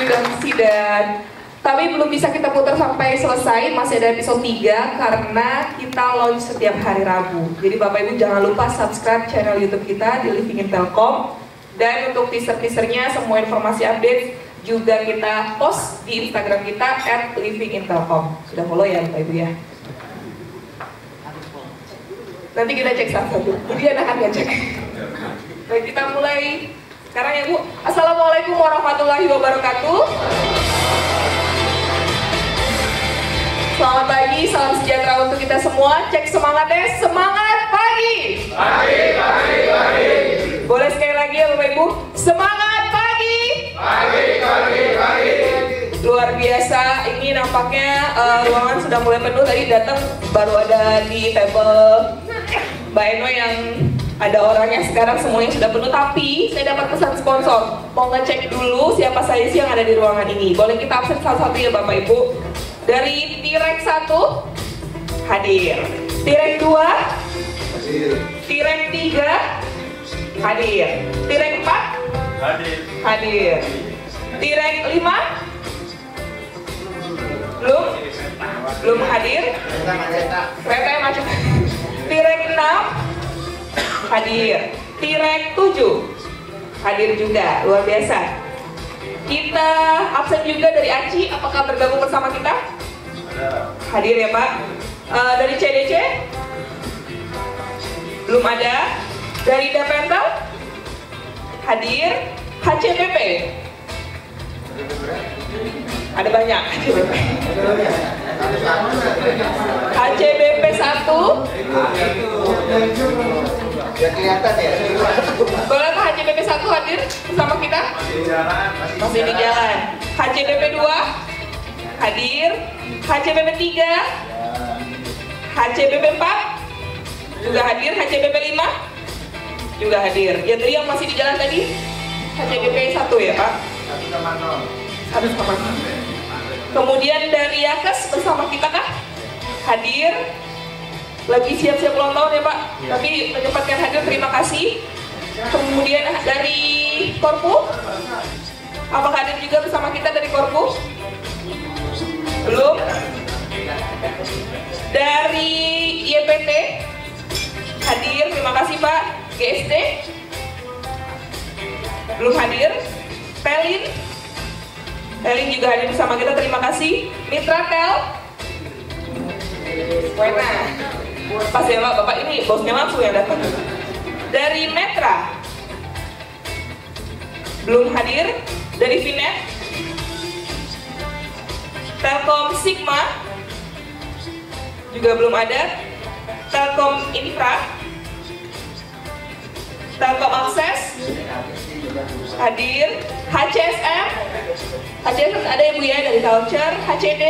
dan Sidan. Tapi belum bisa kita putar sampai selesai, masih ada episode 3 karena kita launch setiap hari Rabu. Jadi Bapak Ibu jangan lupa subscribe channel YouTube kita di Living in Telkom. Dan untuk teaser-teasernya, semua informasi update juga kita post di Instagram kita @livingintelkom. Sudah follow ya Bapak Ibu ya? Nanti kita cek satu-satu, jadi anak akan cek. Baik, kita mulai sekarang ya Bu. Assalamualaikum warahmatullahi wabarakatuh. Selamat pagi, salam sejahtera untuk kita semua. Cek semangatnya, semangat pagi. Pagi, pagi, pagi. Boleh sekali lagi ya Bapak Ibu, semangat pagi. Pagi, pagi, pagi. Luar biasa, ini nampaknya ruangan sudah mulai penuh. Tadi datang baru ada di table Mbak Eno yang ada orangnya, sekarang semuanya sudah penuh. Tapi saya dapat pesan sponsor, mau ngecek dulu siapa saja sih yang ada di ruangan ini. Boleh kita absen satu-satu ya Bapak Ibu. Dari Tirek 1 hadir, Tirek 2 Hadir. Tirek 3 hadir, Tirek 4 Hadir. hadir, Tirek 5 belum hadir, kereta yang macet. Tirek 6 hadir, Tirek 7 hadir juga, luar biasa. Kita absen juga dari Aci, apakah bergabung bersama kita? Hadir ya Pak. Dari CDC? Belum ada. Dari Dapentel? Hadir. HCBP? Ada banyak HCBP. HCBP 1? Ya kelihatan ya. Boleh Pak HCBP 1 hadir bersama kita? Masih di jalan. HCBP 2 hadir. HCBP 3 HCBP 4 juga hadir. HCBP 5 juga hadir. Ya tadi yang masih di jalan tadi HCBP 1 ya Pak? 1,0. Kemudian dari Yakes bersama kita kah? Hadir. Lagi siap-siap ulang tahun ya Pak, tapi menyempatkan hadir, terima kasih. Kemudian dari Korpu, apakah hadir juga bersama kita dari Korpu? Belum. Dari YPT hadir, terima kasih Pak. GSD belum hadir. Pelin juga hadir bersama kita, terima kasih. Mitra Tel, Wena. Pas ya Bapak ini bosnya langsung yang datang. Dari Metra belum hadir. Dari Vinet, Telkom Sigma juga belum ada. Telkom Infra, Telkom Akses hadir. HCSM ada ya Bu ya, dari Culture. HCD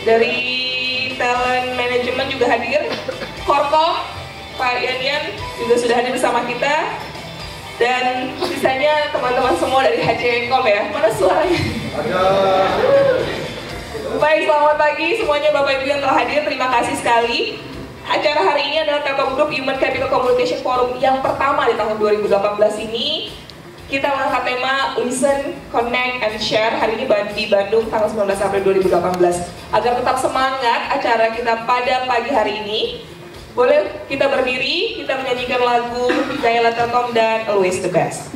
dari Talent Management juga hadir. Korkom, Pak Yanian juga sudah hadir bersama kita. Dan sisanya teman-teman semua dari HCkom ya. Mana suaranya? Baik, selamat pagi semuanya Bapak Ibu yang telah hadir. Terima kasih sekali. Acara hari ini adalah Telkom Group Human Capital Communication Forum yang pertama di tahun 2018 ini. Kita mengangkat tema Listen, Connect, and Share hari ini di Bandung tanggal 19 April 2018. Agar tetap semangat acara kita pada pagi hari ini, boleh kita berdiri, kita menyanyikan lagu Dial Telkom dan Always the Best.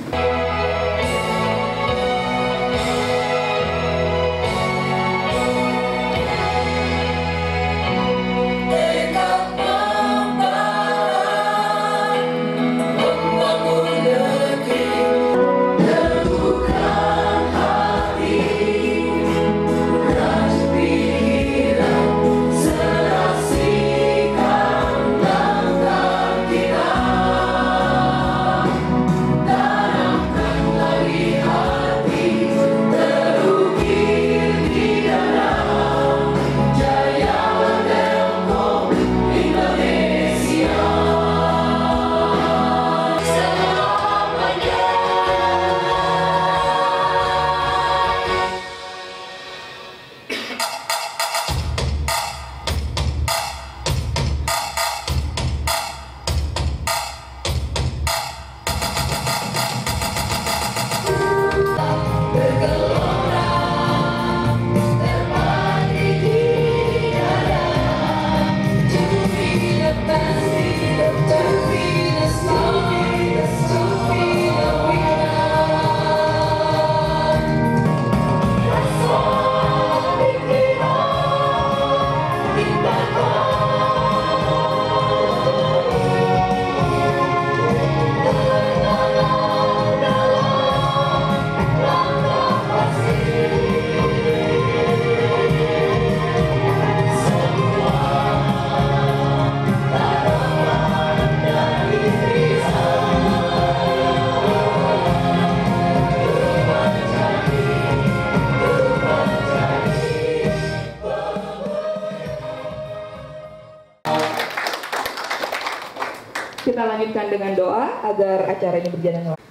dengan doa agar acara ini berjalan lancar.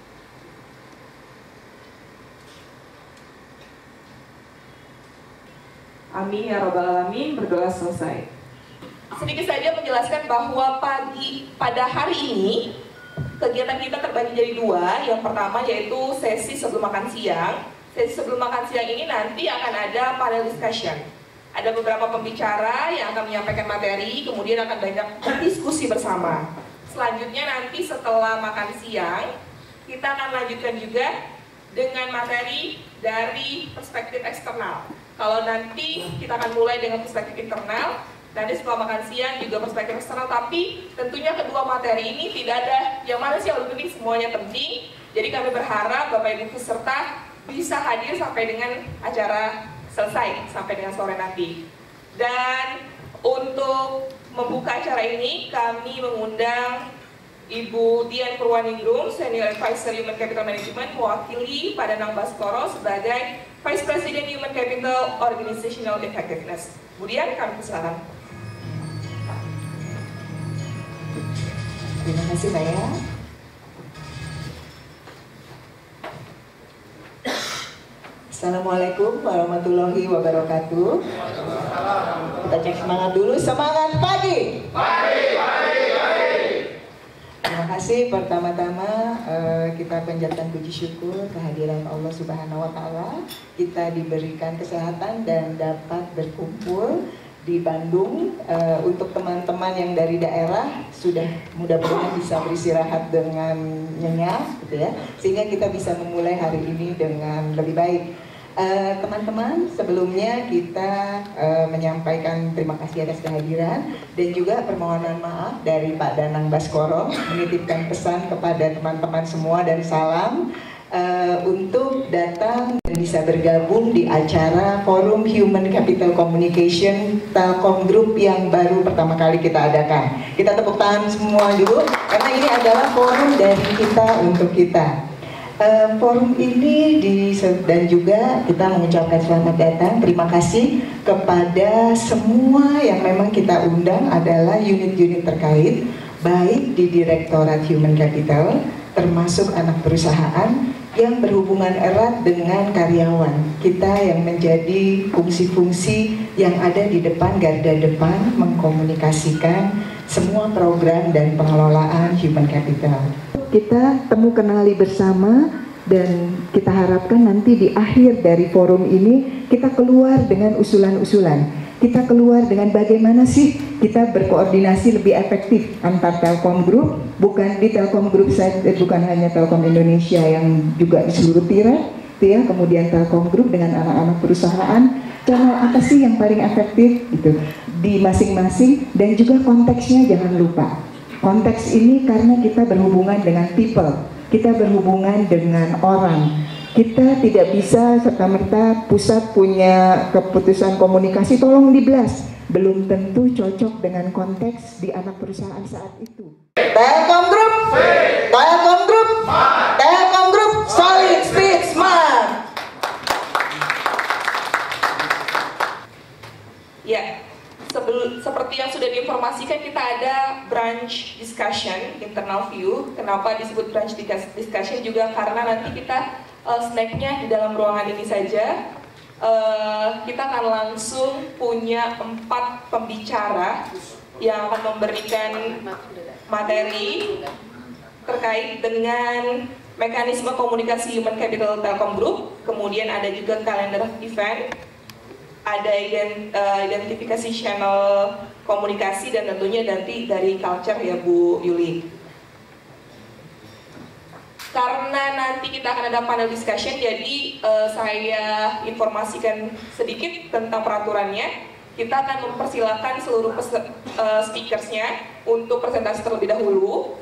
Amin ya robbal alamin, berdoa selesai. Sedikit saja menjelaskan bahwa pada hari ini kegiatan kita terbagi jadi dua. Yang pertama yaitu sesi sebelum makan siang. Sesi sebelum makan siang ini nanti akan ada panel discussion. Ada beberapa pembicara yang akan menyampaikan materi, kemudian akan banyak diskusi bersama. Selanjutnya nanti setelah makan siang, kita akan lanjutkan juga dengan materi dari perspektif eksternal. Kalau nanti kita akan mulai dengan perspektif internal, nanti setelah makan siang juga perspektif eksternal, tapi tentunya kedua materi ini tidak ada yang mana sih yang lebih penting, semuanya penting. Jadi kami berharap Bapak Ibu peserta bisa hadir sampai dengan acara selesai, sampai dengan sore nanti. Dan untuk membuka acara ini, kami mengundang Ibu Dian Purwaningrum, Senior Advisor Human Capital Management, mewakili pada Danang Baskoro sebagai Vice President Human Capital Organizational Effectiveness. Kemudian kami persilakan. Terima kasih Mbak ya. Assalamualaikum warahmatullahi wabarakatuh. Kita cek semangat dulu, semangat pagi. Terima kasih. Pertama-tama kita panjatkan puji syukur kehadiran Allah Subhanahu wa Ta'ala. Kita diberikan kesehatan dan dapat berkumpul di Bandung. Untuk teman-teman yang dari daerah sudah mudah-mudahan bisa beristirahat dengan nyenyak, gitu ya, sehingga kita bisa memulai hari ini dengan lebih baik. Teman-teman, sebelumnya kita menyampaikan terima kasih atas kehadiran dan juga permohonan maaf dari Pak Danang Baskoro, menitipkan pesan kepada teman-teman semua dan salam untuk datang dan bisa bergabung di acara Forum Human Capital Communication Telkom Group yang baru pertama kali kita adakan. Kita tepuk tangan semua dulu karena ini adalah forum dari kita untuk kita. Forum ini dan juga kita mengucapkan selamat datang, terima kasih kepada semua yang memang kita undang adalah unit-unit terkait, baik di Direktorat Human Capital, termasuk anak perusahaan yang berhubungan erat dengan karyawan. Kita yang menjadi fungsi-fungsi yang ada di depan, garda depan, mengkomunikasikan semua program dan pengelolaan human capital. Kita temu kenali bersama dan kita harapkan nanti di akhir dari forum ini kita keluar dengan usulan-usulan. Kita keluar dengan bagaimana sih kita berkoordinasi lebih efektif antar Telkom Group, bukan di Telkom Group saja, bukan hanya Telkom Indonesia yang juga di seluruh tirai, ya, kemudian Telkom Group dengan anak-anak perusahaan, channel apa sih yang paling efektif gitu di masing-masing, dan juga konteksnya jangan lupa. Konteks ini karena kita berhubungan dengan people, kita berhubungan dengan orang. Kita tidak bisa serta-merta pusat punya keputusan komunikasi tolong diblas, belum tentu cocok dengan konteks di anak perusahaan saat itu. Telkom Group, Telkom Group, Telkom Group, solid, speed, smart. Ya, seperti yang sudah diinformasikan, kita ada branch discussion, internal view. Kenapa disebut branch discussion juga karena nanti kita snacknya di dalam ruangan ini saja. Kita akan langsung punya 4 pembicara yang akan memberikan materi terkait dengan mekanisme komunikasi human capital Telkom Group. Kemudian ada juga kalender event, ada identifikasi channel komunikasi, dan tentunya nanti dari culture ya Bu Yuli. Karena nanti kita akan ada panel discussion, jadi saya informasikan sedikit tentang peraturannya. Kita akan mempersilahkan seluruh speakersnya untuk presentasi terlebih dahulu.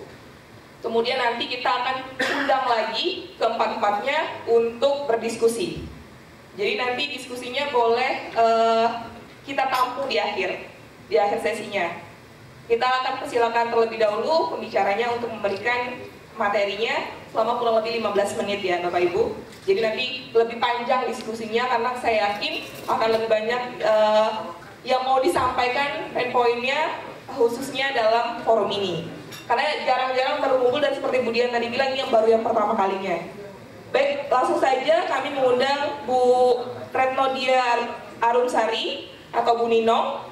Kemudian nanti kita akan undang lagi keempat-empatnya untuk berdiskusi. Jadi nanti diskusinya boleh kita tampung di akhir sesinya. Kita akan persilakan terlebih dahulu pembicaranya untuk memberikan materinya selama kurang lebih 15 menit ya Bapak Ibu. Jadi nanti lebih panjang diskusinya karena saya yakin akan lebih banyak yang mau disampaikan poin-poinnya khususnya dalam forum ini. Karena jarang-jarang baru kumpul dan seperti Bu Dian tadi bilang ini yang baru yang pertama kalinya. Baik, langsung saja kami mengundang Bu Retnodia Arumsari atau Bu Nino,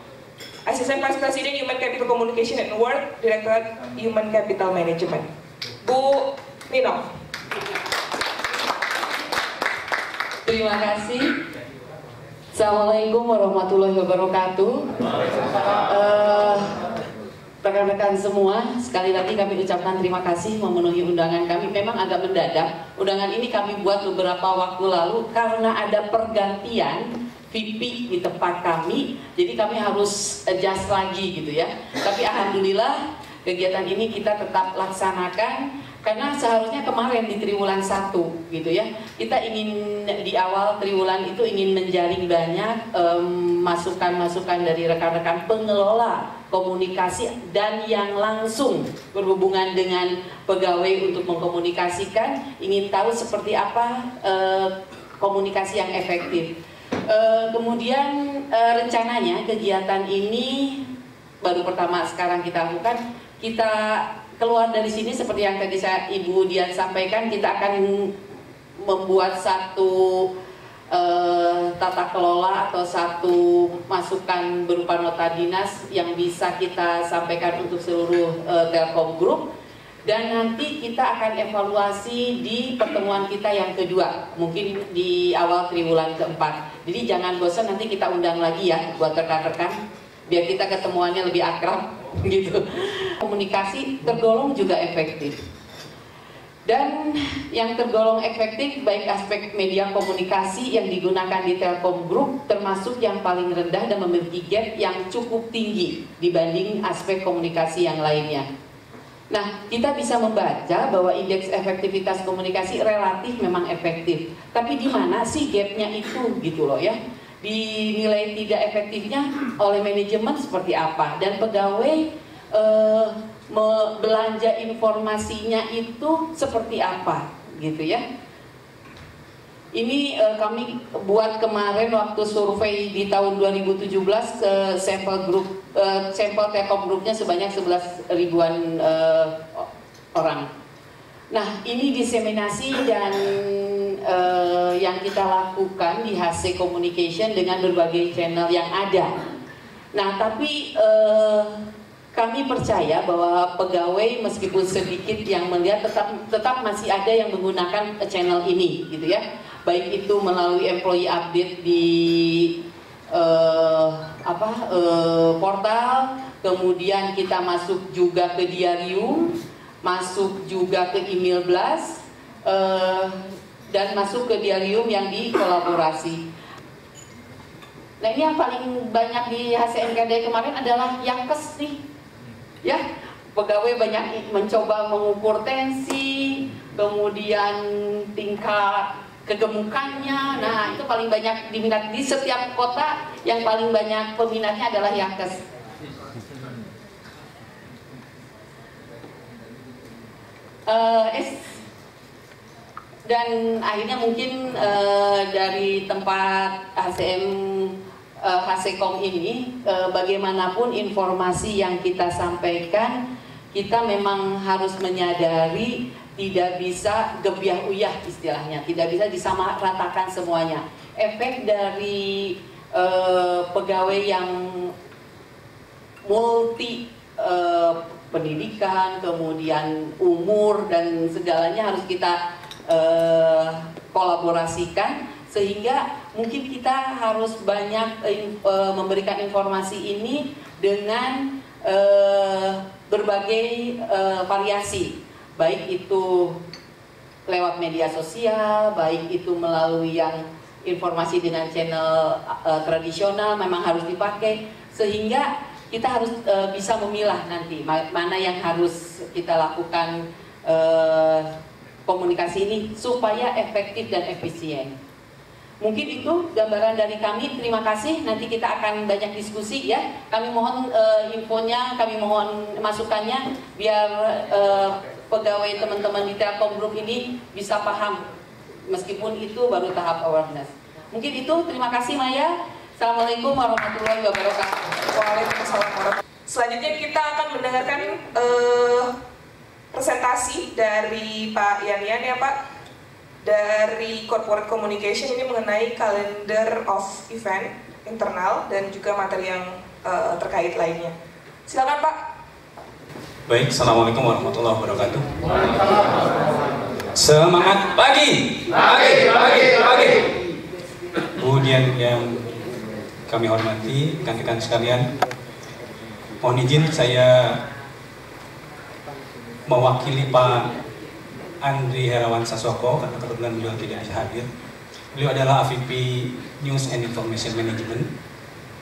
Asisten Vice President Human Capital Communication and Award, Directorate Human Capital Management. Bu Nino. Terima kasih. Assalamualaikum warahmatullahi wabarakatuh. Rekan-rekan semua, sekali lagi kami ucapkan terima kasih memenuhi undangan kami. Memang agak mendadak. Undangan ini kami buat beberapa waktu lalu karena ada pergantian VP di tempat kami. Jadi kami harus adjust lagi gitu ya. Tapi alhamdulillah kegiatan ini kita tetap laksanakan. Karena seharusnya kemarin di triwulan 1 gitu ya, kita ingin di awal triwulan itu ingin menjaring banyak masukan-masukan dari rekan-rekan pengelola komunikasi dan yang langsung berhubungan dengan pegawai untuk mengkomunikasikan, ingin tahu seperti apa komunikasi yang efektif. Kemudian rencananya kegiatan ini baru pertama sekarang kita lakukan, kita keluar dari sini seperti yang tadi Ibu Dian sampaikan, kita akan membuat satu tata kelola atau satu masukan berupa nota dinas yang bisa kita sampaikan untuk seluruh Telkom Group, dan nanti kita akan evaluasi di pertemuan kita yang kedua, mungkin di awal triwulan keempat. Jadi jangan bosan, nanti kita undang lagi ya buat rekan-rekan biar kita ketemuannya lebih akrab gitu. Komunikasi tergolong juga efektif, dan yang tergolong efektif baik aspek media komunikasi yang digunakan di Telkom Group termasuk yang paling rendah dan memiliki gap yang cukup tinggi dibanding aspek komunikasi yang lainnya. Nah, kita bisa membaca bahwa indeks efektivitas komunikasi relatif memang efektif, tapi di mana sih gapnya itu gitu loh ya. Dinilai tidak efektifnya oleh manajemen seperti apa, dan pegawai belanja informasinya itu seperti apa gitu ya. Ini kami buat kemarin waktu survei di tahun 2017 ke sampel grup, sampel Telkom Grupnya sebanyak 11 ribuan orang. Nah, ini diseminasi dan yang kita lakukan di HC Communication dengan berbagai channel yang ada. Nah, tapi kami percaya bahwa pegawai meskipun sedikit yang melihat tetap masih ada yang menggunakan channel ini gitu ya. Baik itu melalui employee update di portal, kemudian kita masuk juga ke diarium, masuk juga ke email blast, dan masuk ke diarium yang dikolaborasi. Nah, ini yang paling banyak di HCMKD kemarin adalah Yakes nih, ya. Pegawai banyak mencoba mengukur tensi, kemudian tingkat kegemukannya. Nah, itu paling banyak diminat di setiap kota. Yang paling banyak peminatnya adalah Yakes. Dan akhirnya mungkin dari tempat HCCom ini, bagaimanapun informasi yang kita sampaikan, kita memang harus menyadari tidak bisa gebyah uyah istilahnya, tidak bisa disamaratakan semuanya. Efek dari pegawai yang multi pendidikan, kemudian umur dan segalanya harus kita kolaborasikan, sehingga mungkin kita harus banyak memberikan informasi ini dengan berbagai variasi, baik itu lewat media sosial, baik itu melalui yang informasi dengan channel tradisional memang harus dipakai, sehingga kita harus bisa memilah nanti mana yang harus kita lakukan komunikasi ini supaya efektif dan efisien. Mungkin itu gambaran dari kami. Terima kasih. Nanti kita akan banyak diskusi ya. Kami mohon infonya, kami mohon masukannya biar pegawai teman-teman di Telkom Group ini bisa paham, meskipun itu baru tahap awareness. Mungkin itu. Terima kasih Maya. Assalamualaikum warahmatullahi wabarakatuh. Waalaikumsalam warahmatullahi wabarakatuh. Selanjutnya kita akan mendengarkan presentasi dari Pak Yan ya Pak, dari Corporate Communication ini mengenai calendar of event internal dan juga materi yang terkait lainnya. Silakan Pak. Baik, Assalamualaikum warahmatullahi wabarakatuh. Semangat pagi. Kemudian yang kami hormati rekan-rekan sekalian, mohon izin saya mewakili Pak Andri Herawan Sasoko karena kebetulan beliau tidak bisa hadir. Beliau adalah AVP News and Information Management.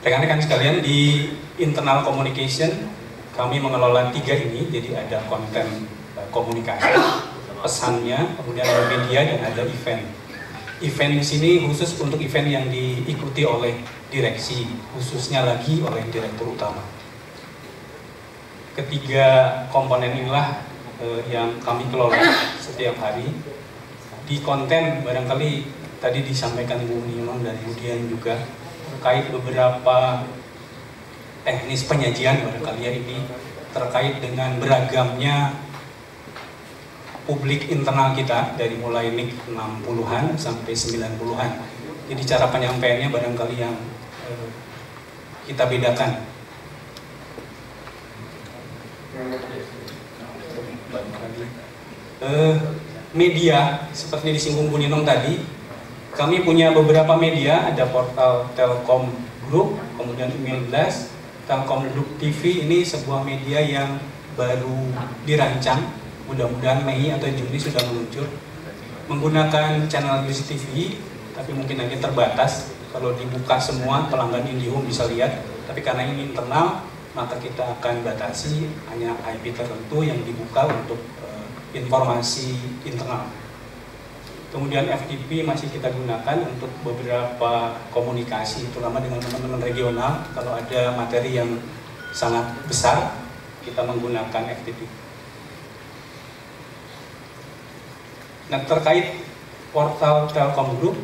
Rekan-rekan sekalian, di internal communication kami mengelola 3 ini, jadi ada konten komunikasi, pesannya, kemudian ada media dan ada event. Event di sini khusus untuk event yang diikuti oleh direksi, khususnya lagi oleh direktur utama. Ketiga komponen inilah yang kami kelola setiap hari. Di konten barangkali tadi disampaikan Bu Ninon dan kemudian juga terkait beberapa teknis penyajian barangkali ya, ini terkait dengan beragamnya publik internal kita dari mulai NIK 60-an sampai 90-an. Jadi cara penyampaiannya barangkali yang kita bedakan. Media seperti disinggung Bu Ninong tadi, kami punya beberapa media, ada portal Telkom Group, kemudian Email Blast, Telkom Group TV. Ini sebuah media yang baru dirancang, mudah-mudahan Mei atau Juni sudah meluncur, menggunakan channel Music TV, tapi mungkin nanti terbatas. Kalau dibuka semua pelanggan IndiHome bisa lihat, tapi karena ini internal, maka kita akan batasi hanya IP tertentu yang dibuka untuk informasi internal. Kemudian FTP masih kita gunakan untuk beberapa komunikasi, terutama dengan teman-teman regional. Kalau ada materi yang sangat besar, kita menggunakan FTP. Nah, terkait portal Telkom Group,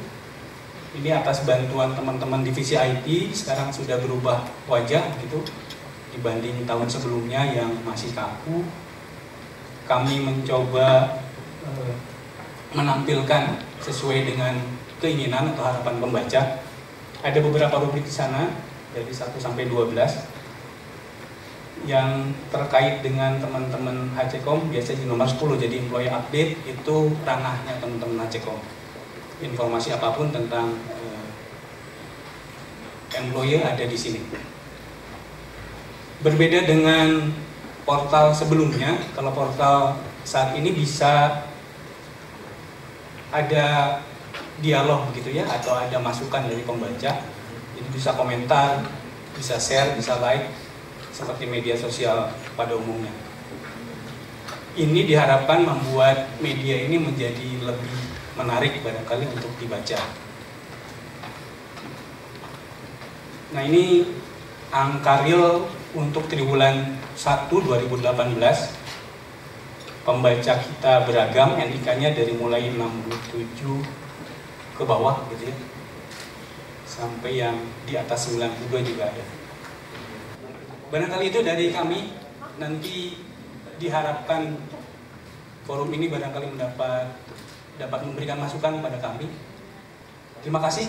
ini atas bantuan teman-teman divisi IT, sekarang sudah berubah wajah gitu dibanding tahun sebelumnya yang masih kaku. Kami mencoba menampilkan sesuai dengan keinginan atau harapan pembaca. Ada beberapa rubrik di sana dari 1 sampai 12 yang terkait dengan teman-teman HCkom, biasanya di nomor 10, jadi employee update itu ranahnya teman-teman HCkom. Informasi apapun tentang employee ada di sini. Berbeda dengan portal sebelumnya, kalau portal saat ini bisa ada dialog gitu ya, atau ada masukan dari pembaca, jadi bisa komentar, bisa share, bisa like, seperti media sosial pada umumnya. Ini diharapkan membuat media ini menjadi lebih menarik barangkali untuk dibaca. Nah, ini angka real untuk triwulan 1 2018. Pembaca kita beragam, NIK-nya dari mulai 67 ke bawah gitu ya, sampai yang di atas 92 juga ada. Barangkali itu dari kami. Nanti diharapkan forum ini barangkali dapat memberikan masukan pada kami. Terima kasih.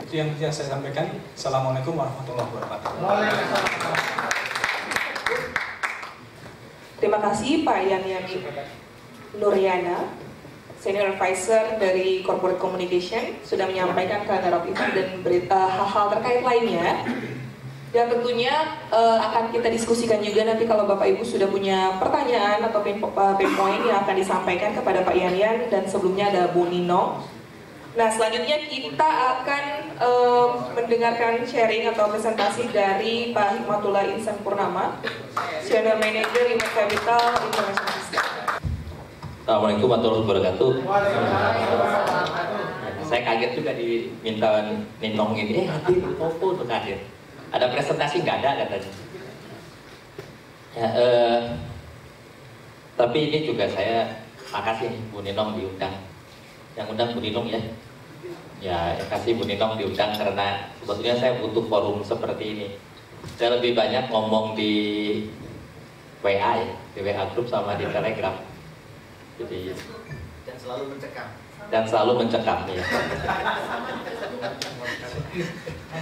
Itu yang bisa saya sampaikan. Assalamualaikum warahmatullahi wabarakatuh. Terima kasih Pak Yani Nuryana, Senior Advisor dari Corporate Communication, sudah menyampaikan calendar of event dan hal-hal terkait lainnya. Dan tentunya akan kita diskusikan juga nanti kalau Bapak Ibu sudah punya pertanyaan atau pain point yang akan disampaikan kepada Pak Yan, dan sebelumnya ada Bu Ninong. Nah, selanjutnya kita akan mendengarkan sharing atau presentasi dari Pak Hikmatullah Insan Purnama, Senior Manager Human Capital International System. Assalamualaikum warahmatullahi wabarakatuh. Saya kaget juga diminta Ninong ini, hadir, Popo untuk hadir. Ada presentasi nggak ada katanya. Ya, tapi ini juga saya makasih Bu Ninong diundang. Yang undang Bu Ninong ya. Ya, kasih Bu Ninong diundang karena sebetulnya saya butuh forum seperti ini. Saya lebih banyak ngomong di WA ya, di WA grup sama di Telegram. Jadi Dan selalu mencekam. Ya.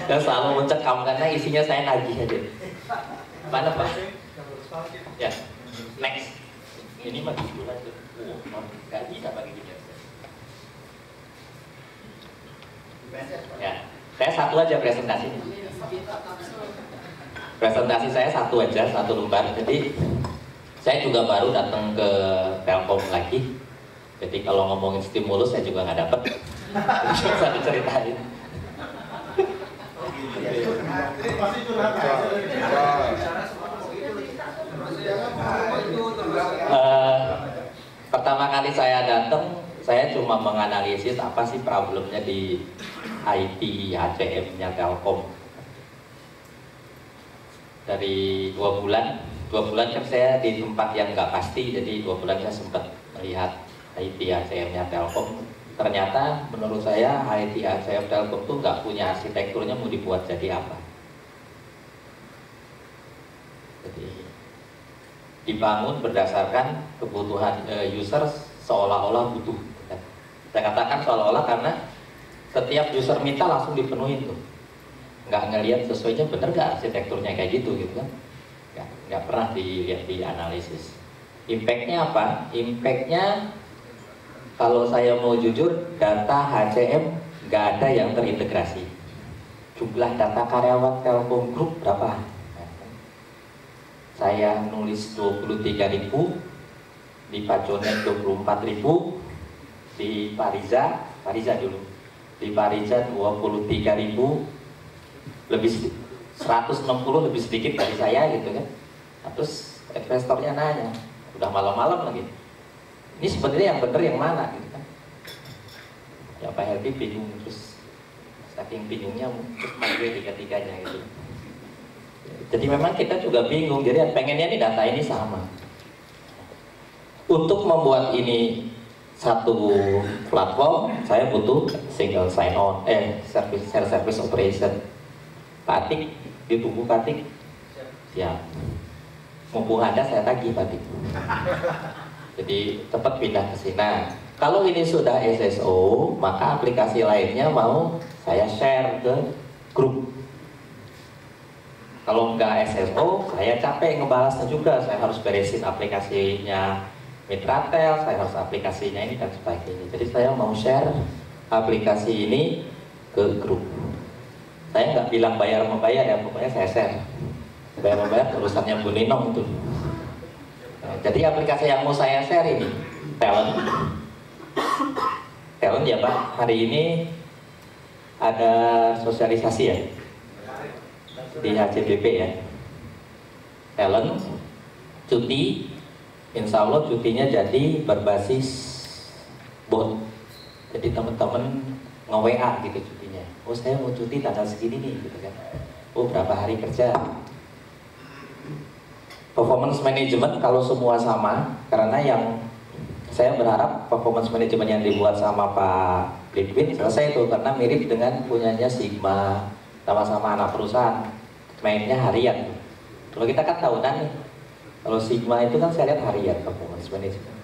Dan selalu mencekam karena isinya saya nagih aja. Mana Pak? Ya, next. Ini mah gitu aja. Nggak bisa pakai gini. Ya, saya satu aja presentasinya. Presentasi saya satu aja, satu lembar. Jadi saya juga baru datang ke Telkom lagi. Jadi kalau ngomongin stimulus saya juga nggak dapet. Bisa diceritain. Pertama kali saya datang, saya cuma menganalisis apa sih problemnya di IT ACM-nya Telkom. Dari 2 bulan kan saya di tempat yang nggak pasti, jadi 2 bulan saya sempat melihat IT ACM-nya Telkom. Ternyata menurut saya IT ACM Telkom tuh nggak punya arsitekturnya mau dibuat jadi apa. Jadi dibangun berdasarkan kebutuhan user seolah-olah butuh. Saya katakan seolah-olah karena setiap user minta langsung dipenuhi tuh. Nggak ngelihat sesuainya bener nggak arsitekturnya kayak gitu kan. Nggak pernah dilihat di analisis. Impact-nya apa? Impact-nya kalau saya mau jujur, data HCM nggak ada yang terintegrasi. Jumlah data karyawan Telkom Group berapa? Saya nulis 23.000, di Paconet 24.000, di Pariza dulu, di Pariza 23.000, lebih 160 lebih sedikit dari saya gitu kan. Nah, terus investornya nanya, udah malam-malam lagi, ini sebenarnya yang bener yang mana gitu kan. Ya Pak Herdi bingung, terus saking bingungnya terus manggil tiga-tiganya gitu. Jadi memang kita juga bingung, jadi pengennya nih data ini sama. Untuk membuat ini satu platform, saya butuh single sign on, service operation. Patik, ditunggu Patik, siap. Mumpung ada saya tagih Patik. Jadi cepat pindah ke sini. Kalau ini sudah SSO, maka aplikasi lainnya mau saya share ke grup. Kalau nggak SSO, saya capek ngebalasnya juga. Saya harus beresin aplikasinya Mitratel, saya harus aplikasinya ini dan sebagainya. Jadi saya mau share aplikasi ini ke grup. Saya nggak bilang bayar-membayar ya, pokoknya saya share. Bayar-membayar urusannya Bu Ninong itu. Nah, jadi aplikasi yang mau saya share ini, Talent. Talent ya Pak, hari ini ada sosialisasi ya di HCBP ya. Talent, cuti, insya Allah cutinya jadi berbasis bot. Jadi teman-teman nge-WA gitu cutinya. Oh saya mau cuti tanggal segini nih gitu kan. Oh berapa hari kerja. Performance management kalau semua sama, karena yang saya berharap performance management yang dibuat sama Pak Lidwin selesai itu, karena mirip dengan punyanya Sigma, sama-sama anak perusahaan, mainnya harian. Kalau kita kan tahunan nih, kalau Sigma itu kan saya lihat harian performance management.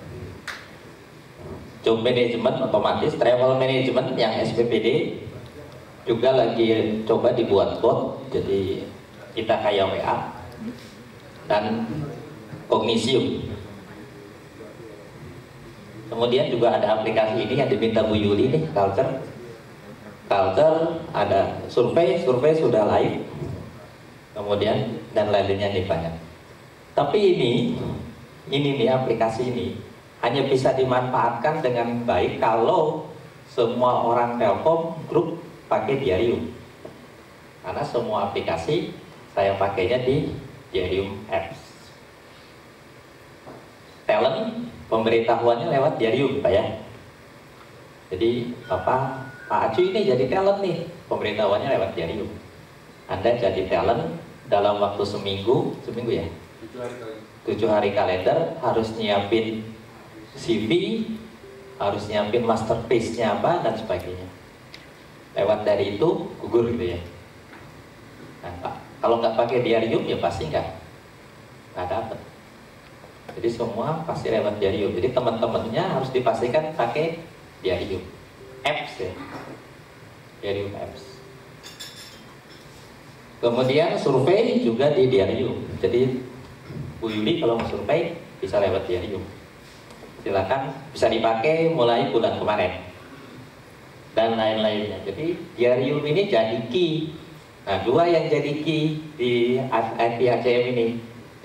Job management otomatis, travel management yang SPPD juga lagi coba dibuat bot, jadi kita kayak WA dan Cognitium. Kemudian juga ada aplikasi ini yang diminta Bu Yuli nih, Culture ada survei sudah live, kemudian dan lainnya nih banyak. Tapi ini nih aplikasi ini hanya bisa dimanfaatkan dengan baik kalau semua orang Telkom Group pakai Diarium, karena semua aplikasi saya pakainya di Diarium Apps. Talent pemberitahuannya lewat Diarium Pak ya. Jadi Pak Acu ini jadi talent nih, pemberitahuannya lewat Diarium. Anda jadi talent dalam waktu seminggu ya, 7 hari kalender, harus nyiapin CV, harus nyiapin masterpiece-nya apa dan sebagainya. Lewat dari itu gugur gitu ya. Nah, Pak, kalau nggak pakai Diarium ya pasti nggak dapet. Jadi semua pasti lewat diarium. Jadi teman-temannya harus dipastikan pakai diarium apps ya, diarium apps. Kemudian survei juga di diarium. Jadi Bu Yuli kalau mau survei bisa lewat diarium. Silakan, bisa dipakai mulai bulan kemarin dan lain-lainnya. Jadi diarium ini jadi key. Nah, dua yang jadi key di ITHCM ini,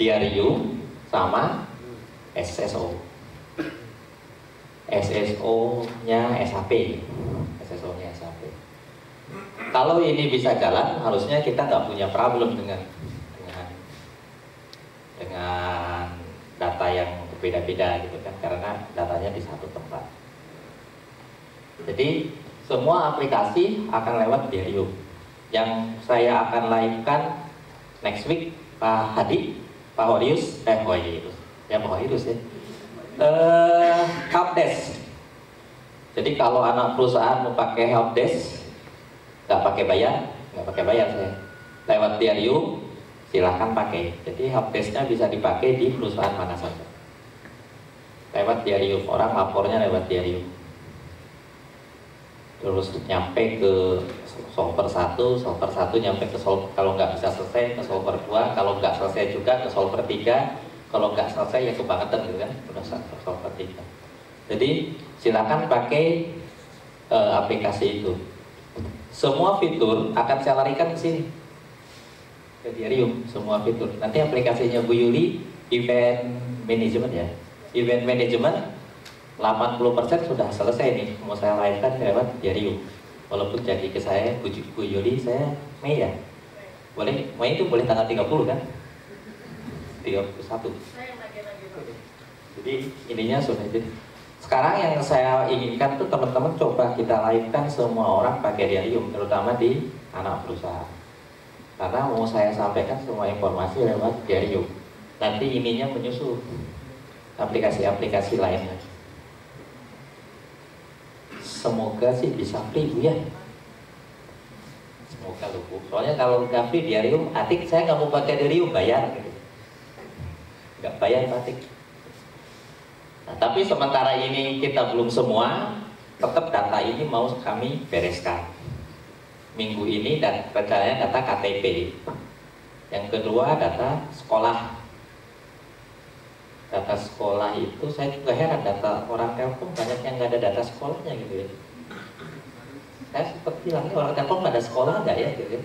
diarium sama SSO. SSO-nya SAP. SSO-nya SAP. Kalau ini bisa jalan, harusnya kita nggak punya problem dengan data yang berbeda-beda gitu kan, karena datanya di satu tempat. Jadi semua aplikasi akan lewat diarium. Yang saya akan live-kan next week, Pak Hadi, Pak Horius, Pak Horius ya. Helpdesk. Jadi kalau anak perusahaan mau pakai helpdesk, nggak pakai bayar saya. Lewat diarium, silahkan pakai. Jadi helpdesknya bisa dipakai di perusahaan mana saja. Lewat diarium, orang lapornya lewat diarium. Terus nyampe ke solver 1 nyampe ke solver, kalau nggak bisa selesai ke solver 2, kalau nggak selesai juga ke solver 3, kalau nggak selesai ya kebangetan gitu kan, udah solver 3. Jadi silakan pakai aplikasi itu. Semua fitur akan saya larikan ke sini, ke diarium, semua fitur. Nanti aplikasinya Bu Yuli, event management ya, event management 80% sudah selesai nih, mau saya live-kan lewat diarium. Walaupun jadi ke saya, Bu Yuli, saya Mei ya? Boleh, Mei itu boleh tanggal 30 kan? 31. Jadi ininya sudah jadi. Sekarang yang saya inginkan tuh teman-teman coba kita live-kan semua orang pakai diarium, terutama di anak perusahaan. Karena mau saya sampaikan semua informasi lewat diarium. Nanti ininya menyusul aplikasi-aplikasi lainnya. Semoga sih bisa free Bu ya. Semoga loh Bu. Soalnya kalau nggak free diarium, Atik saya nggak mau pakai diarium, bayar gitu. Nggak bayar Atik. Nah, tapi sementara ini kita belum semua, tetap data ini mau kami bereskan. Minggu ini dan rencananya data KTP. Yang kedua data sekolah. Data sekolah itu saya juga heran, data orang Telkom banyak yang nggak ada data sekolahnya gitu ya. Saya sempat bilang, orang Telkom nggak ada sekolah nggak ya gitu ya.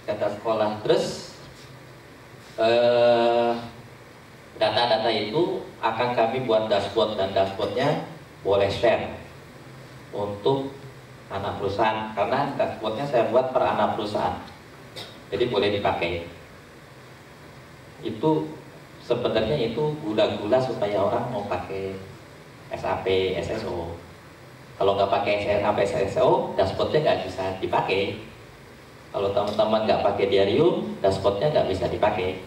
Data sekolah. Terus data-data itu akan kami buat dashboard, dan dashboardnya boleh share untuk anak perusahaan, karena dashboardnya saya buat per anak perusahaan, jadi boleh dipakai. Itu sebenarnya itu gula-gula supaya orang mau pakai SAP, SSO. Kalau nggak pakai SAP, SSO, dashboardnya nggak bisa dipakai. Kalau teman-teman nggak pakai diarium, dashboardnya nggak bisa dipakai.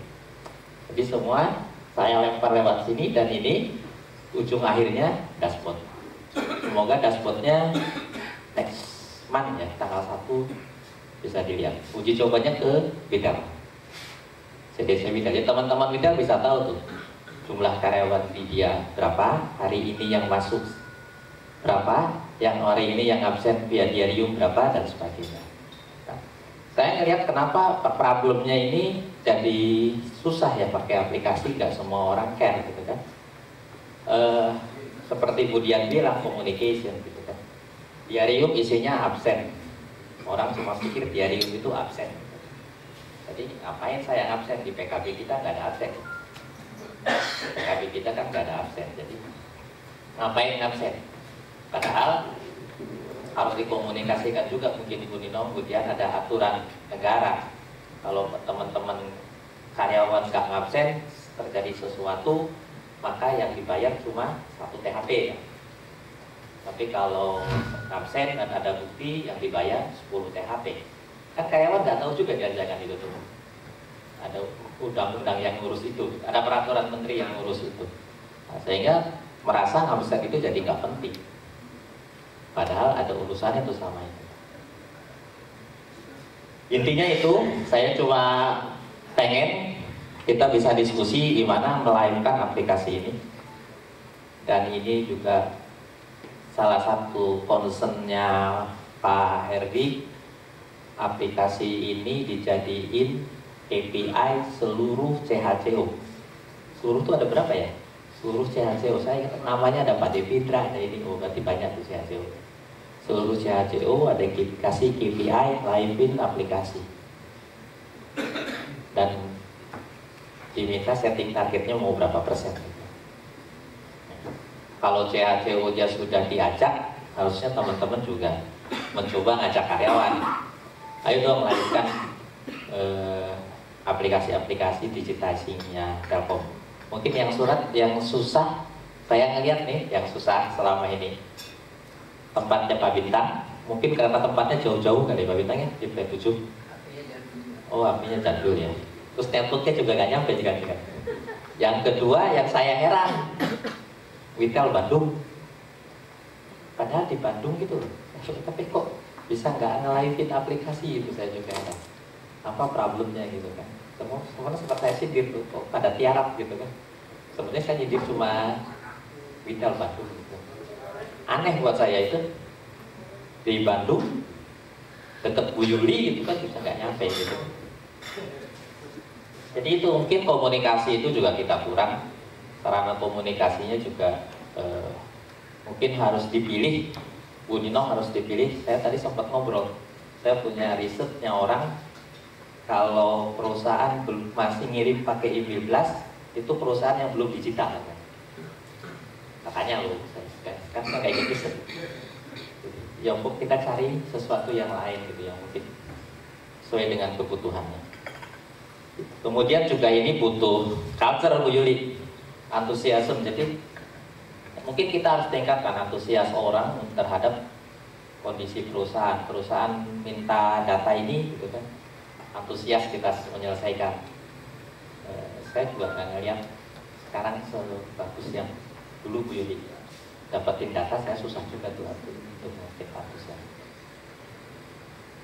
Jadi semua saya lempar lewat sini, dan ini ujung akhirnya dashboard. Semoga dashboardnya next month ya, tanggal 1 bisa dilihat. Uji cobanya ke bidang. CDC Bidal, jadi teman-teman Bidal bisa tahu tuh jumlah karyawan di dia berapa, hari ini yang masuk berapa, yang hari ini yang absen via diarium berapa, dan sebagainya. Nah, saya ngelihat kenapa problemnya ini jadi susah ya pakai aplikasi, nggak semua orang care gitu kan. Seperti Bu Dian bilang, communication gitu kan. Diarium isinya absen, orang cuma pikir diarium itu absen. Jadi ngapain saya absen, di PKB kita nggak ada absen. PKB kita kan nggak ada absen, jadi ngapain absen? Padahal harus dikomunikasikan juga, mungkin Ibu Nino, kemudian ada aturan negara. Kalau teman-teman karyawan nggak absen, terjadi sesuatu, maka yang dibayar cuma 1 THP ya. Tapi kalau absen dan ada bukti, yang dibayar 10 THP. Kan karyawan nggak tahu juga jangan itu tuh. Ada undang-undang yang ngurus itu, ada peraturan menteri yang ngurus itu. Nah, sehingga merasa absen itu jadi nggak penting. Padahal ada urusannya tuh sama itu. Intinya itu, saya cuma pengen kita bisa diskusi gimana melive-kan aplikasi ini. Dan ini juga salah satu concern-nya Pak Herdi, aplikasi ini dijadiin KPI seluruh CHCO. Seluruh itu ada berapa ya? Seluruh CHCO, saya ingat namanya ada Pak Devindra, ada ini, oh berarti banyak tuh CHCO. Seluruh CHCO ada kasih KPI live-in aplikasi. Dan diminta setting targetnya mau berapa persen. Kalau CHCO-nya sudah diajak, harusnya teman-teman juga mencoba ngajak karyawan. Ayo dong lanjutkan aplikasi-aplikasi digitasinya Telkom. Mungkin yang susah, saya ngeliat nih yang susah selama ini tempatnya Pak Bintang. Mungkin karena tempatnya jauh-jauh kali Pak Bintangnya di P7. Oh, apinya jadul ya. Terus networknya juga nggak nyampe juga. Yang kedua yang saya heran, Witel Bandung. Padahal di Bandung gitu, tapi kok bisa nggak nge-live-in aplikasi itu, saya juga heran. Apa problemnya gitu kan? Semua sempat saya sindir tuh, kok pada tiarap gitu kan? Sebenarnya saya nyindir cuma Witel Bandung gitu. Aneh buat saya itu, di Bandung deket Bu Yuli gitu kan bisa nggak nyampe gitu. Jadi itu mungkin komunikasi itu juga kita kurang, sarana komunikasinya juga mungkin harus dipilih. Bu Nino harus dipilih. Saya tadi sempat ngobrol, saya punya risetnya orang, kalau perusahaan masih ngirim pakai email blast, itu perusahaan yang belum digital kan? Makanya loh, kan kayak gitu. Ya kita cari sesuatu yang lain gitu, yang mungkin sesuai dengan kebutuhannya. Kemudian juga ini butuh culture Bu Yuli, antusiasme. Jadi mungkin kita harus tingkatkan antusias orang terhadap kondisi perusahaan. Perusahaan minta data ini gitu kan, antusias kita menyelesaikan. Saya juga nggak ngeliat sekarang sebagus yang dulu Bu Yuli. Dapetin data saya susah juga tuh untuk kita antusias.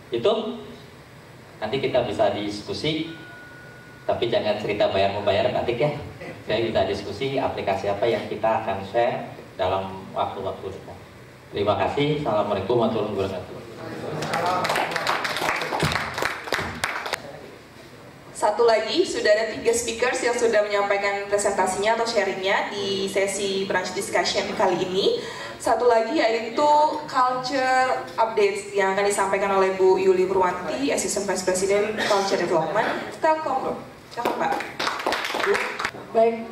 Itu nanti kita bisa diskusi. Tapi jangan cerita bayar-membayar Pak Tik ya. Saya bisa diskusi aplikasi apa yang kita akan share dalam waktu-waktu dekat. Terima kasih. Assalamualaikum warahmatullahi wabarakatuh. Satu lagi, sudah ada 3 speakers yang sudah menyampaikan presentasinya atau sharingnya di sesi branch discussion kali ini. Satu lagi yaitu culture updates yang akan disampaikan oleh Bu Yuli Purwanti, Assistant Vice President Culture Development Telkom Group. Pak. Baik,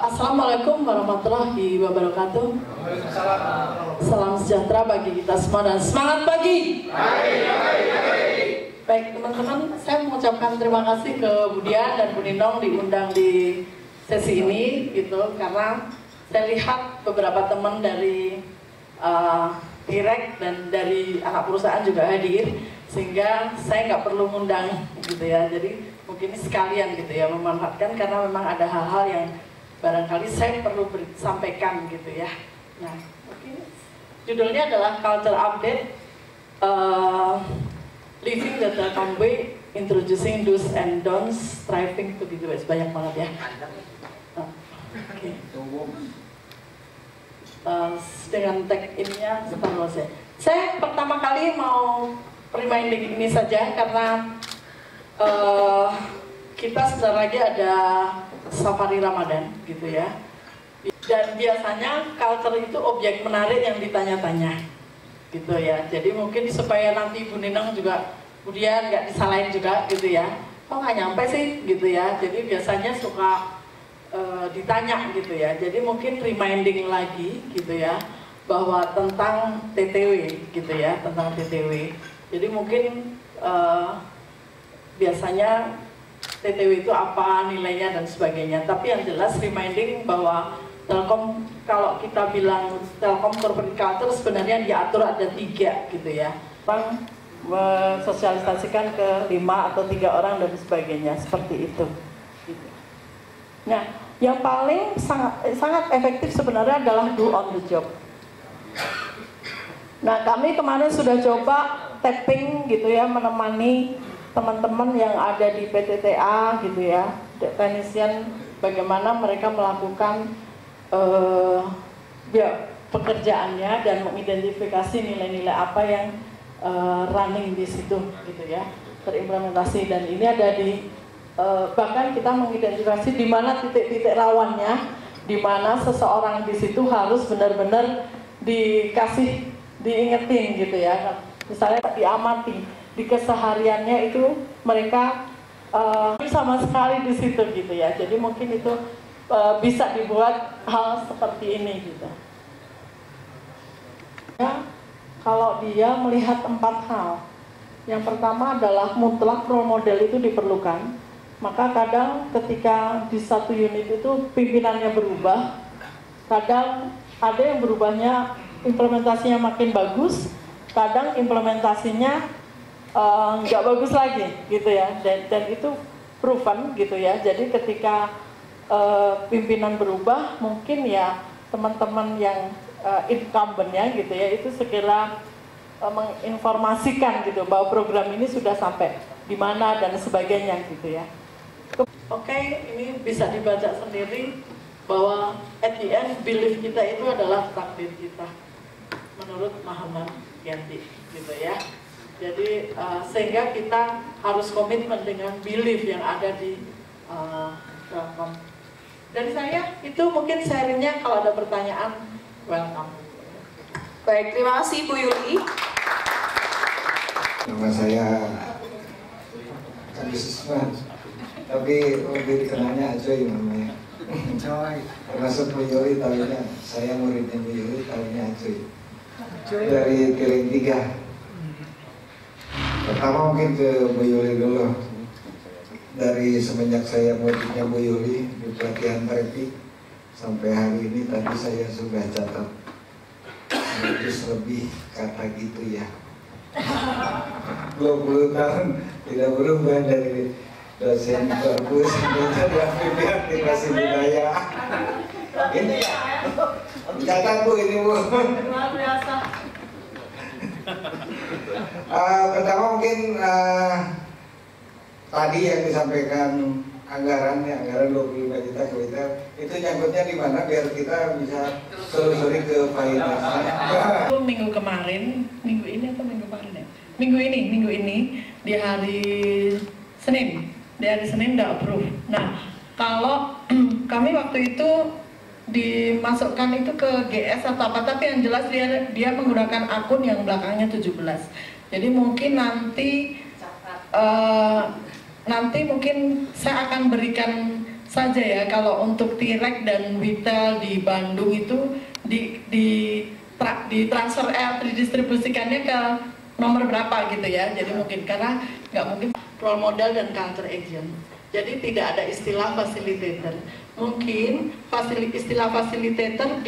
Assalamualaikum warahmatullahi wabarakatuh. Salam sejahtera bagi kita semua dan semangat pagi. Baik teman-teman, saya mengucapkan terima kasih ke Bu Dian dan Bu Ninong diundang di sesi ini gitu, karena saya lihat beberapa teman dari Direct dan dari anak perusahaan juga hadir, sehingga saya nggak perlu ngundang gitu ya. Jadi mungkin sekalian gitu ya, memanfaatkan karena memang ada hal-hal yang barangkali saya perlu sampaikan gitu ya. Nah, mungkin judulnya adalah Culture Update, Living the Telkom Way, Introducing Do's and Don'ts, Striving to be the best. Banyak banget ya. Okay. Dengan tag ininya separuh saya pertama kali mau reminding ini saja karena kita sebentar lagi ada safari Ramadan gitu ya, dan biasanya culture itu objek menarik yang ditanya-tanya gitu ya. Jadi mungkin supaya nanti Bu Ninong juga kemudian nggak disalahin juga gitu ya, kok nggak nyampe sih gitu ya. Jadi biasanya suka ditanya gitu ya. Jadi mungkin reminding lagi gitu ya, bahwa tentang TTW gitu ya, tentang TTW. Jadi mungkin biasanya TTW itu apa nilainya dan sebagainya. Tapi yang jelas reminding bahwa Telkom, kalau kita bilang Telkom Corporate Culture sebenarnya diatur ada 3 gitu ya. Bang mensosialisasikan ke 5 atau 3 orang dan sebagainya seperti itu. Nah, yang paling sangat efektif sebenarnya adalah do on the job. Nah, kami kemarin sudah coba tapping gitu ya, menemani teman-teman yang ada di PTTA gitu ya, teknisian, bagaimana mereka melakukan pekerjaannya dan mengidentifikasi nilai-nilai apa yang running di situ gitu ya, terimplementasi. Dan ini ada di bahkan kita mengidentifikasi di mana titik-titik rawannya, di mana seseorang di situ harus benar-benar diingetin gitu ya. Misalnya diamati di kesehariannya itu mereka sama sekali di situ gitu ya. Jadi mungkin itu bisa dibuat hal seperti ini gitu. Ya, kalau dia melihat 4 hal. Yang pertama adalah mutlak role model itu diperlukan. Maka kadang ketika di satu unit itu pimpinannya berubah, kadang ada yang berubahnya implementasinya makin bagus, kadang implementasinya nggak bagus lagi gitu ya, dan itu proven gitu ya. Jadi ketika pimpinan berubah, mungkin ya teman-teman yang incumbent-nya gitu ya, itu segera menginformasikan gitu bahwa program ini sudah sampai di mana dan sebagainya gitu ya. Oke, ini bisa dibaca sendiri bahwa at the end belief kita itu adalah takdir kita menurut Muhammad Gandhi gitu ya. Jadi sehingga kita harus komitmen dengan belief yang ada di dalam. Dari saya itu mungkin sharingnya, kalau ada pertanyaan welcome. Baik, terima kasih Bu Yuli. Nama saya Kandis Isman, tapi lebih dikenalnya Ajoy namanya. Termasuk Bu Yuli tahunya, saya muridnya Bu Yuli tahunya Ajoy. Dari Tiring 3. Pertama mungkin ke Bu Yuli dulu. Dari semenjak saya muridnya Bu Yuli di pelatihan terapi sampai hari ini, tadi saya sudah catat 100 lebih kata gitu ya. 20 tahun tidak berubah dari dosen bagus menjadi aktivis aktivasi budaya. Ini catat Bu, ini Bu. Luar biasa. Pertama mungkin tadi yang disampaikan anggaran 25 juta ke kita, itu nyangkutnya di mana biar kita bisa telusuri ke faedahnya. Minggu kemarin, minggu ini atau minggu kemarin ya? Minggu ini di hari Senin udah approve. Nah, kalau kami waktu itu dimasukkan itu ke GS atau apa, tapi yang jelas dia menggunakan akun yang belakangnya 17. Jadi mungkin nanti mungkin saya akan berikan saja ya, kalau untuk Tirek dan Witel di Bandung itu didistribusikannya ke nomor berapa gitu ya. Jadi mungkin karena nggak mungkin role model dan culture agent. Jadi tidak ada istilah facilitator. Mungkin istilah facilitator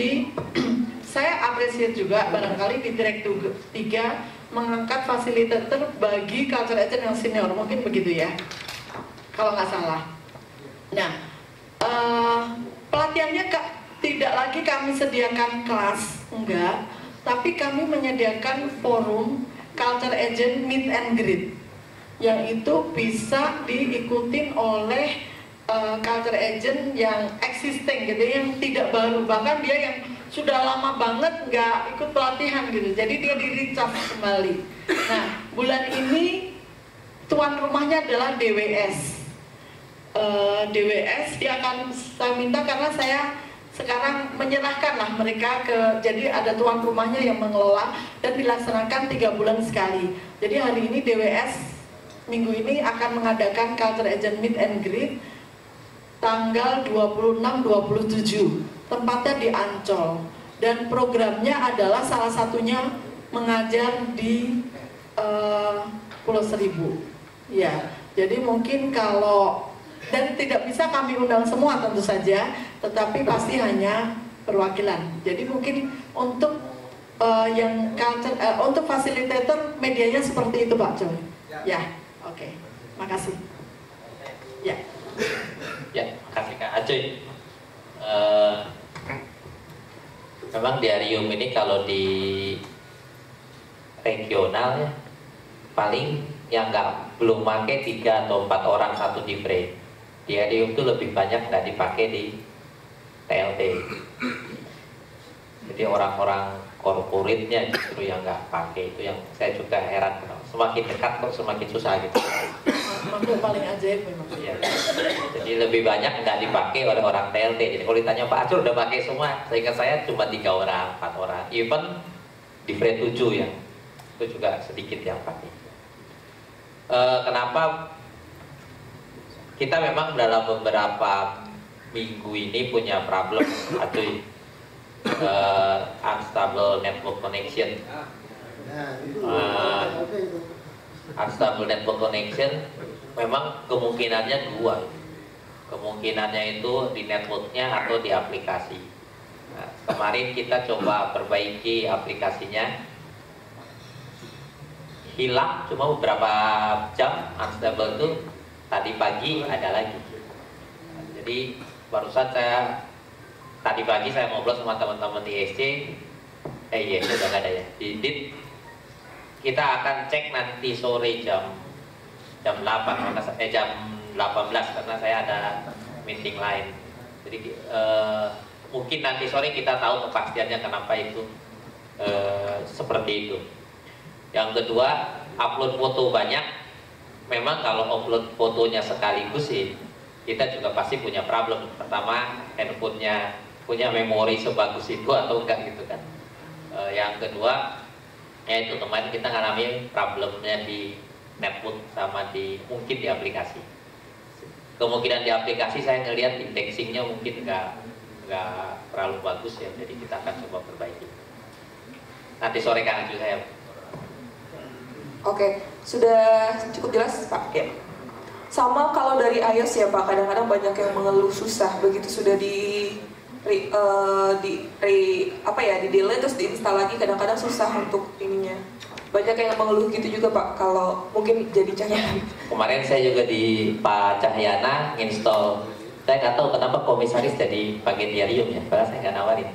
saya appreciate juga barangkali di Tirek 3 mengangkat fasilitator bagi culture agent yang senior, mungkin begitu ya, kalau nggak salah. Nah, pelatihannya tidak lagi kami sediakan kelas, enggak, tapi kami menyediakan forum culture agent meet and greet, yang itu bisa diikutin oleh culture agent yang existing gitu, yang tidak baru, bahkan dia yang sudah lama banget nggak ikut pelatihan gitu, jadi dia di-recharge kembali. Nah, bulan ini tuan rumahnya adalah DWS. DWS dia akan saya minta, karena saya sekarang menyerahkan lah mereka jadi ada tuan rumahnya yang mengelola dan dilaksanakan 3 bulan sekali. Jadi hari ini DWS minggu ini akan mengadakan culture agent meet and greet tanggal 26-27. Tempatnya di Ancol, dan programnya adalah salah satunya mengajar di Pulau Seribu. Ya, jadi mungkin dan tidak bisa kami undang semua tentu saja, tetapi pasti hanya perwakilan. Jadi mungkin untuk untuk fasilitator medianya seperti itu Pak Joy. Ya, oke. Makasih. Ya. Ya, makasih Kak Ajoy. Memang di Arium ini kalau di regional ya, paling yang belum pakai 3 atau 4 orang satu di frame. Di Diarium itu lebih banyak nggak dipakai di TLT. Jadi orang-orang korporatnya justru yang nggak pakai, itu yang saya juga heran. Semakin dekat kok semakin susah gitu. Makhluk paling ajaib memang. Ya. Jadi lebih banyak nggak dipakai oleh orang TLT. Jadi kalau ditanya Pak Acul udah pakai semua, seingat saya cuma 3 orang, 4 orang. Even di frame 7 ya, itu juga sedikit yang pakai. Kenapa kita memang dalam beberapa minggu ini punya problem atau unstable network connection. Unstable network connection memang kemungkinannya 2. Kemungkinannya itu di networknya atau di aplikasi. Nah, kemarin kita coba perbaiki aplikasinya, hilang cuma beberapa jam. Unstable itu tadi pagi ada lagi. Nah, jadi barusan tadi pagi saya ngobrol sama teman-teman di SC, itu udah nggak ada ya. Di DIT kita akan cek nanti sore jam 8, jam 18 karena saya ada meeting lain. Jadi mungkin nanti sore kita tahu kepastiannya kenapa itu seperti itu. Yang kedua, upload foto banyak. Memang kalau upload fotonya sekaligus sih, kita juga pasti punya problem. Pertama, handphonenya punya memori sebagus itu atau enggak gitu kan. Yang kedua, itu kemarin kita ngalami problemnya di network sama mungkin di aplikasi. Kemungkinan di aplikasi saya ngelihat indexingnya mungkin enggak terlalu bagus ya, jadi kita akan coba perbaiki. Nanti sore kan aja saya. Oke, sudah cukup jelas Pak ya. Sama kalau dari iOS ya Pak, kadang-kadang banyak yang mengeluh susah begitu sudah di delete terus diinstal lagi, kadang-kadang susah untuk ininya. Banyak yang mengeluh gitu juga Pak, kalau mungkin jadi Cahyana. Kemarin saya juga di Pak Cahyana install, saya nggak tahu kenapa komisaris jadi pakai Diarium ya, padahal saya nggak nawarin.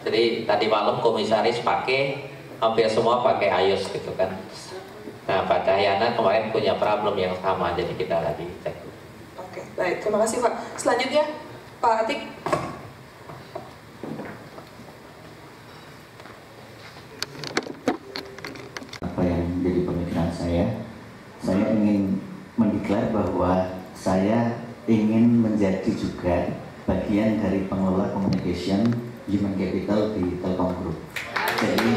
Jadi tadi malam komisaris pakai, hampir semua pakai iOS gitu kan. Nah Pak Cahyana kemarin punya problem yang sama, jadi kita lagi cek. Oke, baik, terima kasih Pak. Selanjutnya Pak Atik. Apa yang menjadi pemikiran saya ingin mendeklar bahwa saya ingin menjadi juga bagian dari pengelola communication human capital di Telkom Group. Jadi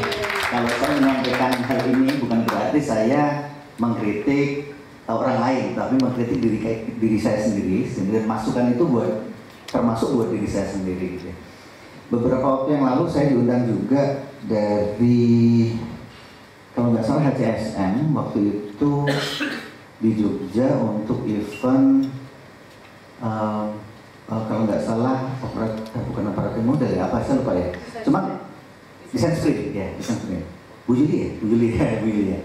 kalau saya menyampaikan hal ini bukan berarti saya mengkritik orang lain, tapi mengkritik diri saya sendiri. Sehingga masukan itu termasuk buat diri saya sendiri. Gitu. Beberapa waktu yang lalu saya diundang juga dari, kalau nggak salah HCSM, waktu itu di Jogja untuk event kalau nggak salah bukan operatif model ya, apa saya lupa ya. Cuma desain sprint ya, desain sprint. Bu Juli ya.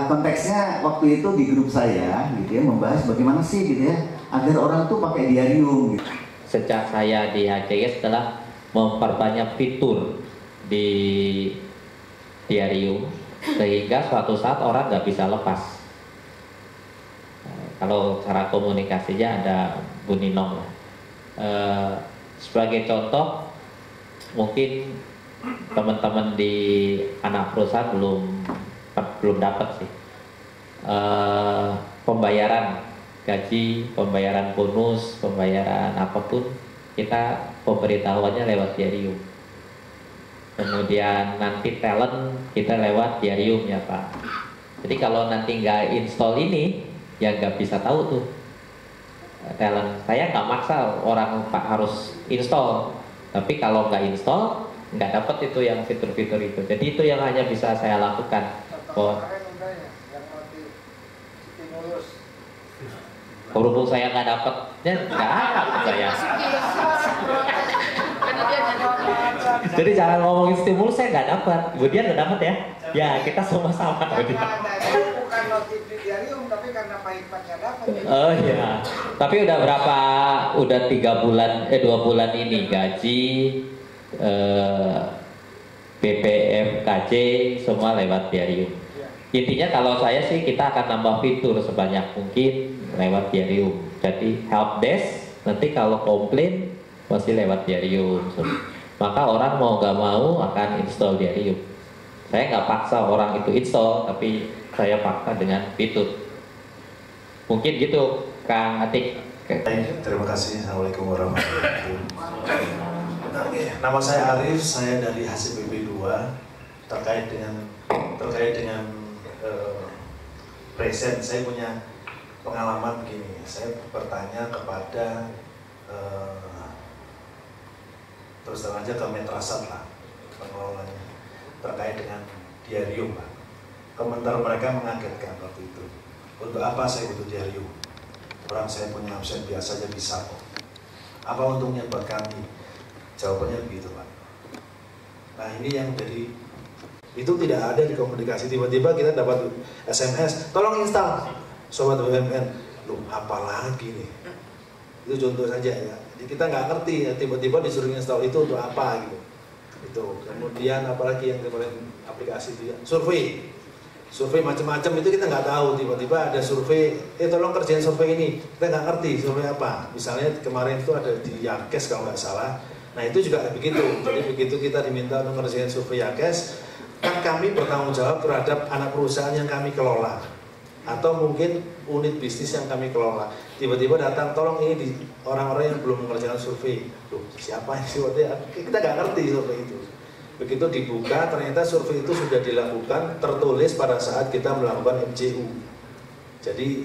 Konteksnya waktu itu di grup saya gitu ya, membahas bagaimana sih gitu ya agar orang tuh pakai Diarium gitu. Sejak saya di HCS telah memperbanyak fitur di Diarium sehingga suatu saat orang nggak bisa lepas. Kalau cara komunikasinya ada Bu Ninong lah. Sebagai contoh, mungkin teman-teman di anak perusahaan belum dapat sih pembayaran gaji, pembayaran bonus, pembayaran apapun kita pemberitahuannya lewat Diarium. Kemudian nanti talent kita lewat Diarium ya Pak. Jadi kalau nanti nggak install ini ya nggak bisa tahu tuh talent. Saya nggak maksa orang Pak harus install, tapi kalau nggak install nggak dapat itu yang fitur-fitur itu. Jadi itu yang hanya bisa saya lakukan. Berhubung saya nggak dapatnya, nggak ada saya. Jadi jangan ngomongin stimulus, saya nggak dapat. Kemudian nggak dapat ya? Ya kita sama-sama. Bukan notif di Diarium, tapi karena Pak dapat. Oh iya. Tapi udah berapa? Udah 2 bulan ini gaji. BPM, KJ semua lewat Diarium. Intinya kalau saya sih kita akan nambah fitur sebanyak mungkin lewat Diarium. Jadi help desk nanti kalau komplain pasti lewat Diarium. Maka orang mau nggak mau akan install Diarium. Saya nggak paksa orang itu install, tapi saya paksa dengan fitur. Mungkin gitu, Kang Atik. Terima kasih. Assalamualaikum warahmatullahi wabarakatuh. Nama saya Arif, saya dari HCPB 2 terkait dengan present. Saya punya pengalaman begini. Saya bertanya kepada terus terang aja ke Metrasat lah, pengelolanya terkait dengan Diarium Pak. Komentar mereka mengagetkan waktu itu. Untuk apa saya butuh Diarium? Orang saya punya absen biasa aja bisa kok. Apa untungnya buat kami? Jawabannya begitu Pak. Nah ini yang jadi itu tidak ada di komunikasi. Tiba-tiba kita dapat SMS, tolong install Sobat BUMN. Loh apalagi nih? Itu contoh saja ya. Jadi kita nggak ngerti ya, tiba-tiba disuruh install itu untuk apa gitu. Itu. Kemudian apalagi yang kemarin aplikasi itu ya, survei macam-macam itu kita nggak tahu. Tiba-tiba ada survei, tolong kerjain survei ini, kita nggak ngerti survei apa. Misalnya kemarin itu ada di Yakes kalau nggak salah. Nah itu juga begitu. Jadi begitu kita diminta untuk ngerjain survei Yakes, kan kami bertanggung jawab terhadap anak perusahaan yang kami kelola atau mungkin unit bisnis yang kami kelola. Tiba-tiba datang, tolong ini di orang-orang yang belum mengerjakan survei. Loh, siapa yang survei? Kita nggak ngerti survei itu. Begitu dibuka, ternyata survei itu sudah dilakukan, tertulis pada saat kita melakukan MCU. Jadi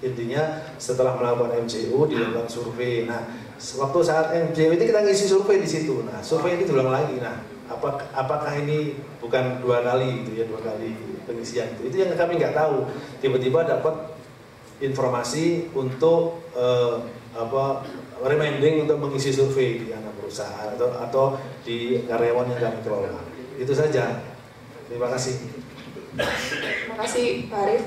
intinya setelah melakukan MCU dilakukan survei. Nah, waktu saat MCU itu kita ngisi survei di situ. Nah, survei ini diulang lagi. Nah, apakah ini bukan 2 kali gitu ya, 2 kali pengisian itu? Itu yang kami nggak tahu. Tiba-tiba dapat informasi untuk reminding untuk mengisi survei di anak perusahaan atau di karyawan yang kami kelola. Itu saja. Terima kasih. Terima kasih Pak Arif.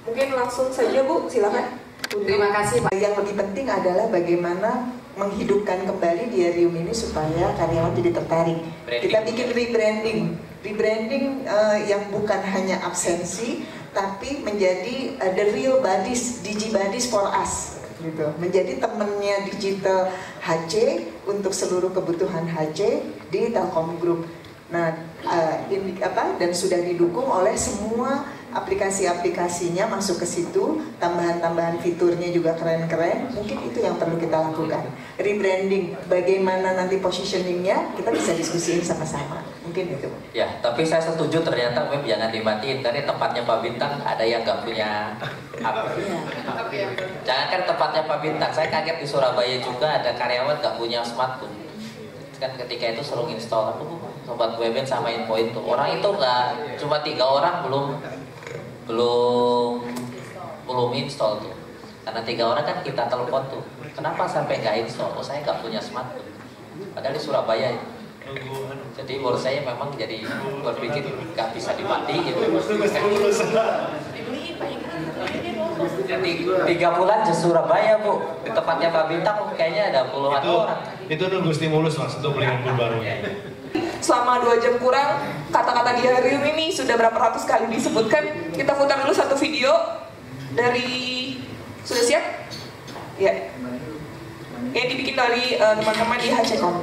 Mungkin langsung saja Bu, silakan. Terima kasih Pak. Yang lebih penting adalah bagaimana menghidupkan kembali Diarium ini supaya karyawan jadi tertarik. Kita bikin rebranding yang bukan hanya absensi, tapi menjadi the real buddies, DigiBuddies for us. Gitu. Menjadi temannya digital HC untuk seluruh kebutuhan HC di Telkom Group. Nah, dan sudah didukung oleh semua aplikasi-aplikasinya masuk ke situ, tambahan-tambahan fiturnya juga keren-keren. Mungkin itu yang perlu kita lakukan. Rebranding, bagaimana nanti positioningnya kita bisa diskusiin sama-sama. Mungkin itu. Ya, tapi saya setuju ternyata web jangan dimatiin karena tempatnya Pak Bintang ada yang nggak punya apa? Jangan kan tempatnya Pak Bintang. Saya kaget di Surabaya juga ada karyawan nggak punya smartphone. Kan ketika itu suruh install Sobat BUMN sama info itu. Orang itu nggak, cuma 3 orang belum install tuh. Karena 3 orang kan kita telepon tuh. Kenapa sampai nggak install? Oh saya nggak punya smartphone. Padahal di Surabaya itu. Jadi menurut saya memang jadi berpikir nggak bisa dimatiin gitu. Jadi 3 bulan di Surabaya Bu, di tempatnya Pak Bintang kayaknya ada puluhan orang. Itu nunggu stimulus Mas untuk beli handphone baru. Selama 2 jam kurang, kata-kata Diarium ini sudah berapa ratus kali disebutkan. Kita putar dulu satu video dari, sudah siap? Ya. Yang dibikin dari teman-teman di HCCom.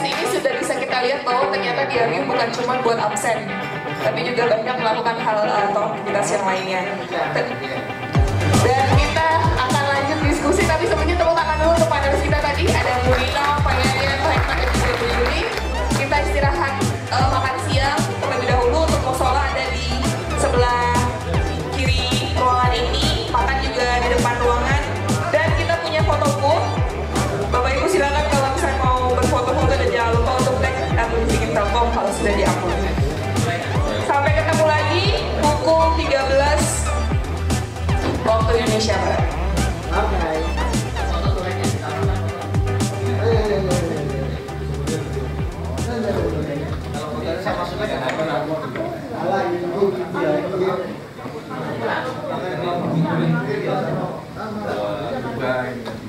ini sudah bisa kita lihat bahwa ternyata diarium bukan cuma buat absen, tapi juga banyak melakukan hal atau aktivitas yang lainnya. Dan kita akan lanjut diskusi, tapi sebelumnya tepuk tangan dulu untuk panelis kita tadi. Ada Bu Nino, Pak Yayan, Pak Hikmat, dan juga Bu Yuli. Kita istirahat makan siang terlebih dahulu. Untuk musola ada di sebelah kiri ruangan ini, makan juga di depan ruangan. Dan kita punya foto booth. Bapak Ibu silakan kalau misalnya mau berfoto-foto, dan jangan lupa untuk tag atau bikin Telkom kalau sudah di-upload. Sampai ketemu lagi pukul 13 waktu Indonesia Barat. Bye.